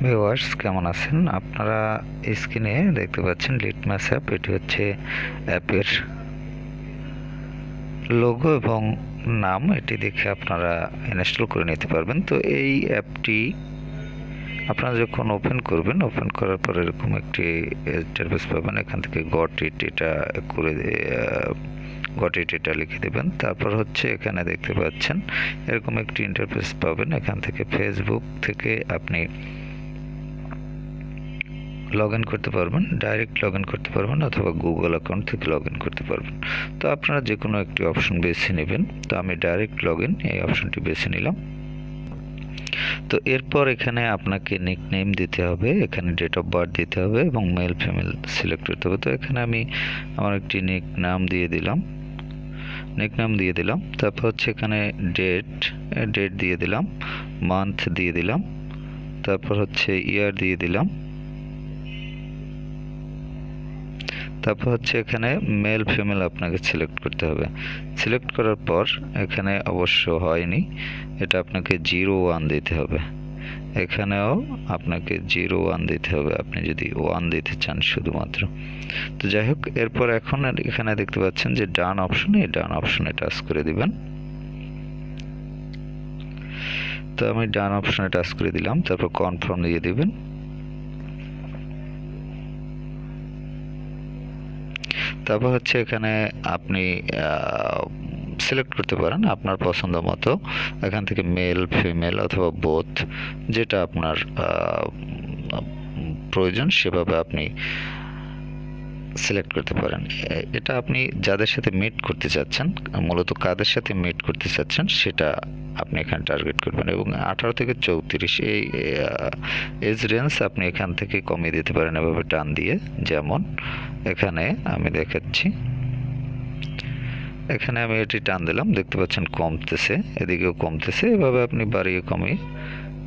Viewers কেমন আছেন? আপনারা স্ক্রিনে দেখতে পাচ্ছেন লিটমাস অ্যাপ। এটি হচ্ছে অ্যাপের লোগো এবং নাম। এটি দেখে আপনারা ইনস্টল করে নিতে পারবেন। তো এই অ্যাপটি আপনারা যখন ওপেন করবেন, ওপেন করার পর এরকম একটি ইন্টারফেস পাবেন। এখান থেকে গট ইট এটা করে গট ইট এটা লিখে দেবেন। তারপর হচ্ছে এখানে দেখতে পাচ্ছেন এরকম একটি ইন্টারফেস পাবেন। এখান থেকে ফেসবুক থেকে আপনি লগ ইন করতে পারবেন, ডাইরেক্ট লগ ইন করতে পারবেন অথবা গুগল অ্যাকাউন্ট থেকে লগ ইন করতে পারবেন। তো আপনারা যে কোনো একটি অপশন বেছে নেবেন। তো আমি ডাইরেক্ট লগ ইন এই অপশনটি বেছে নিলাম। তো এরপর এখানে আপনাকে নিকনেম দিতে হবে, এখানে ডেট অফ বার্থ দিতে হবে এবং মেল ফিমেল সিলেক্ট করতে হবে। তো এখানে আমি আমার একটি নিকনেম দিয়ে দিলাম। তারপর হচ্ছে এখানে ডেট দিয়ে দিলাম, মান্থ দিয়ে দিলাম, তারপর হচ্ছে ইয়ার দিয়ে দিলাম, তারপর হচ্ছে এখানে মেল ফিমেল আপনাকে সিলেক্ট করতে হবে। সিলেক্ট করার পর এখানে অবশ্য হয়নি, এটা আপনাকে 01 দিতে হবে। এখানেও আপনাকে 01 দিতে হবে আপনি যদি 1 দিতে চান শুধুমাত্র। তো যাই হোক, এরপর এখন এখানে দেখতে পাচ্ছেন যে ডান অপশন, এই ডান অপশনে টাচ করে দিবেন। তো আমি ডান অপশনে টাচ করে দিলাম, তারপর কনফার্ম দিয়ে দিবেন। তারপর হচ্ছে এখানে আপনি সিলেক্ট করতে পারেন আপনার পছন্দ মতো, এখান থেকে মেল ফিমেল অথবা বোথ, যেটা আপনার প্রয়োজন সেভাবে আপনি সিলেক্ট করতে পারেন। এটা আপনি যাদের সাথে মিট করতে চাচ্ছেন, মূলত কাদের সাথে মিট করতে চাচ্ছেন সেটা আপনি এখানে টার্গেট করবেন। এবং 18 থেকে 34 এই এজ রেঞ্জ আপনি এখান থেকে কমিয়ে দিতে পারেন এভাবে টান দিয়ে। যেমন এখানে আমি দেখাচ্ছি, এখানে আমি এটি টান দিলাম, দেখতে পাচ্ছেন কমতেছে, এদিকেও কমতেছে। এভাবে আপনি বাড়িয়ে কমিয়ে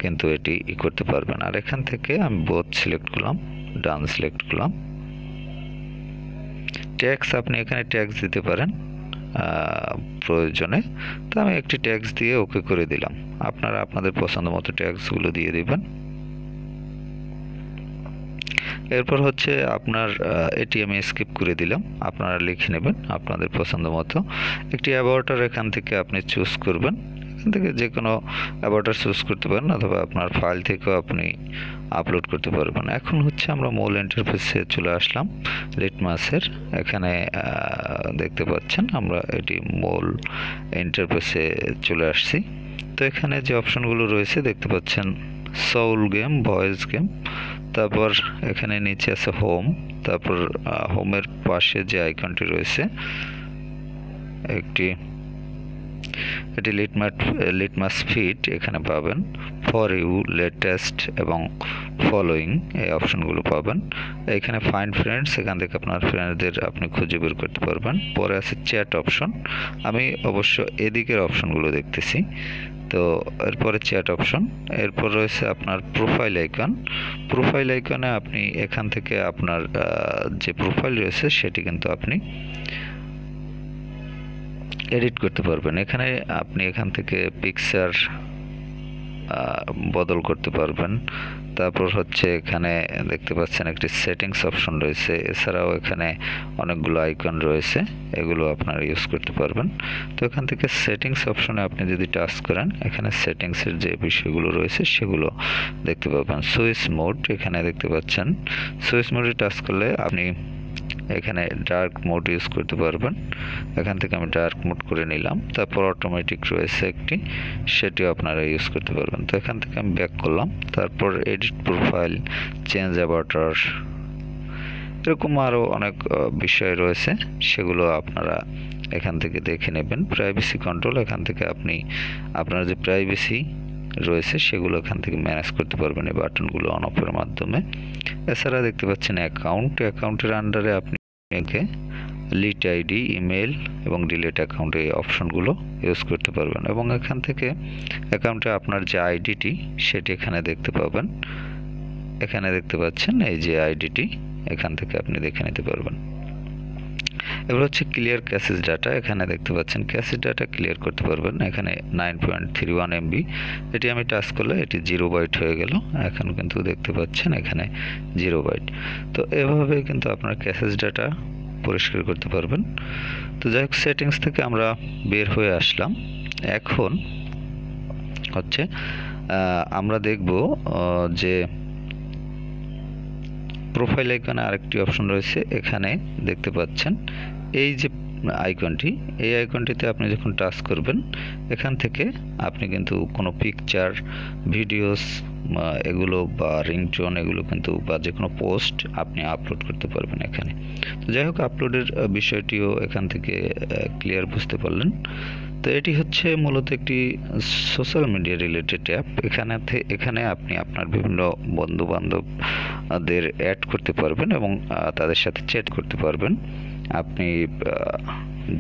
কিন্তু এটি করতে পারবেন। আর এখান থেকে আমি বোথ সিলেক্ট করলাম, ডান সিলেক্ট করলাম। ট্যাক্স আপনি এখানে ট্যাক্স দিতে পারেন প্রয়োজনে। তো আমি একটি ট্যাক্স দিয়ে ওকে করে দিলাম। আপনারা আপনাদের পছন্দ মতো ট্যাক্সগুলো দিয়ে দিবেন। এরপর হচ্ছে আপনার এটি আমি স্কিপ করে দিলাম, আপনারা লিখে নেবেন আপনাদের পছন্দ মতো। একটি অ্যাবাউটার এখান থেকে আপনি চুজ করবেন, এখান থেকে যে কোনো অ্যাবাউটার চুজ করতে পারেন অথবা আপনার ফাইল থেকেও আপনি আপলোড করতে পারবেন। এখন হচ্ছে আমরা মূল ইন্টারফেসে চলে আসলাম লিটমাসের। এখানে দেখতে পাচ্ছেন আমরা এটি মূল ইন্টারফেসে চলে আসছি। তো এখানে যে অপশনগুলো রয়েছে দেখতে পাচ্ছেন সোল গেম, ভয়েস গেম, তারপর এখানে নিচে আছে হোম, তারপর হোমের পাশে যে আইকনটি রয়েছে এটি লিটমাস ফিড, এখানে পাবেন ফর ইউ, লেটেস্ট এবং ফলোয়িং এই অপশনগুলো পাবেন। এখানে ফাইন্ড ফ্রেন্ডস, এখান থেকে আপনার ফ্রেন্ডদের আপনি খুঁজে বের করতে পারবেন। পরে আছে চ্যাট অপশন, আমি অবশ্য এদিকের অপশনগুলো দেখতেছি। তো এরপরে চ্যাট অপশন, এরপর রয়েছে আপনার প্রোফাইল আইকন। প্রোফাইল আইকনে আপনি এখান থেকে আপনার যে প্রোফাইল রয়েছে সেটি কিন্তু আপনি এডিট করতে পারবেন। এখানে আপনি এখান থেকে পিকচার বদল করতে পারবেন। তারপর হচ্ছে এখানে দেখতে পাচ্ছেন একটি সেটিংস অপশন রয়েছে। এছাড়াও এখানে অনেকগুলো আইকন রয়েছে, এগুলো আপনারা ইউজ করতে পারবেন। তো এখান থেকে সেটিংস অপশনে আপনি যদি টাচ করেন, এখানে সেটিংসের যে বিষয়গুলো রয়েছে সেগুলো দেখতে পাবেন। সুইচ মোড, এখানে দেখতে পাচ্ছেন সুইচ মোডে টাচ করলে আপনি এখানে ডার্ক মোড ইউজ করতে পারবেন। এখান থেকে আমি ডার্ক মোড করে নিলাম। তারপর অটোমেটিক রয়েছে একটি, সেটিও আপনারা ইউজ করতে পারবেন। তো এখান থেকে আমি ব্যাক করলাম। তারপর এডিট প্রোফাইল, চেঞ্জ অ্যাভাটার, এরকম আরও অনেক বিষয় রয়েছে, সেগুলো আপনারা এখান থেকে দেখে নেবেন। প্রাইভেসি কন্ট্রোল, এখান থেকে আপনি আপনার যে প্রাইভেসি রয়েছে সেগুলো এখান থেকে ম্যানেজ করতে পারবেন এই বাটনগুলো অন অফের মাধ্যমে। এছাড়া দেখতে পাচ্ছেন অ্যাকাউন্টের আন্ডারে আপনি লিট আইডি, ইমেল এবং ডিলিট অ্যাকাউন্ট এই অপশনগুলো ইউজ করতে পারবেন। এবং এখান থেকে অ্যাকাউন্টে আপনার যে আইডিটি সেটি এখানে দেখতে পাবেন। এখানে দেখতে পাচ্ছেন এই যে আইডিটি, এখান থেকে আপনি দেখে নিতে পারবেন। এবার হচ্ছে ক্লিয়ার ক্যাশেজ ডাটা। এখানে দেখতে পাচ্ছেন ক্যাশেজ ডাটা ক্লিয়ার করতে পারবেন। এখানে 9.31 MB, এটি আমি টাচ করলে এটি 0 বাইট হয়ে গেল। এখন কিন্তু দেখতে পাচ্ছেন এখানে 0 বাইট। তো এভাবে কিন্তু আপনার ক্যাশেজ ডাটা পরিষ্কার করতে পারবেন। তো যাই হোক, সেটিংস থেকে আমরা বের হয়ে আসলাম। এখন হচ্ছে আমরা দেখব যে প্রোফাইল আইকনে আরেকটি অপশন রয়েছে। এখানে দেখতে পাচ্ছেন এই যে আইকনটি, এই আইকনটিতে আপনি যখন টাচ করবেন, এখান থেকে আপনি কিন্তু কোনো পিকচার, ভিডিওস এগুলো বা রিংটোন এগুলো কিন্তু বা যে কোনো পোস্ট আপনি আপলোড করতে পারবেন এখানে। তো যাই হোক, আপলোডের বিষয়টিও এখান থেকে ক্লিয়ার বুঝতে পারলেন। তো এটি হচ্ছে মূলত একটি সোশ্যাল মিডিয়া রিলেটেড অ্যাপ। এখানে আপনি আপনার বিভিন্ন বন্ধু বান্ধবদের অ্যাড করতে পারবেন এবং তাদের সাথে চ্যাট করতে পারবেন। আপনি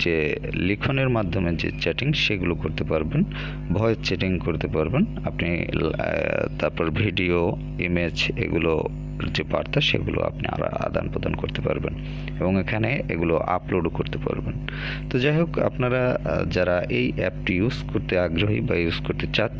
যে লিখনের মাধ্যমে যে চ্যাটিং সেগুলো করতে পারবেন, ভয়েস চ্যাটিং করতে পারবেন আপনি, তারপর ভিডিও, ইমেজ এগুলো যে বার্তা সেগুলো আপনি আদান প্রদান করতে পারবেন এবং এখানে এগুলো আপলোডও করতে পারবেন। তো যাই হোক, আপনারা যারা এই অ্যাপটি ইউজ করতে আগ্রহী বা ইউজ করতে চাচ্ছেন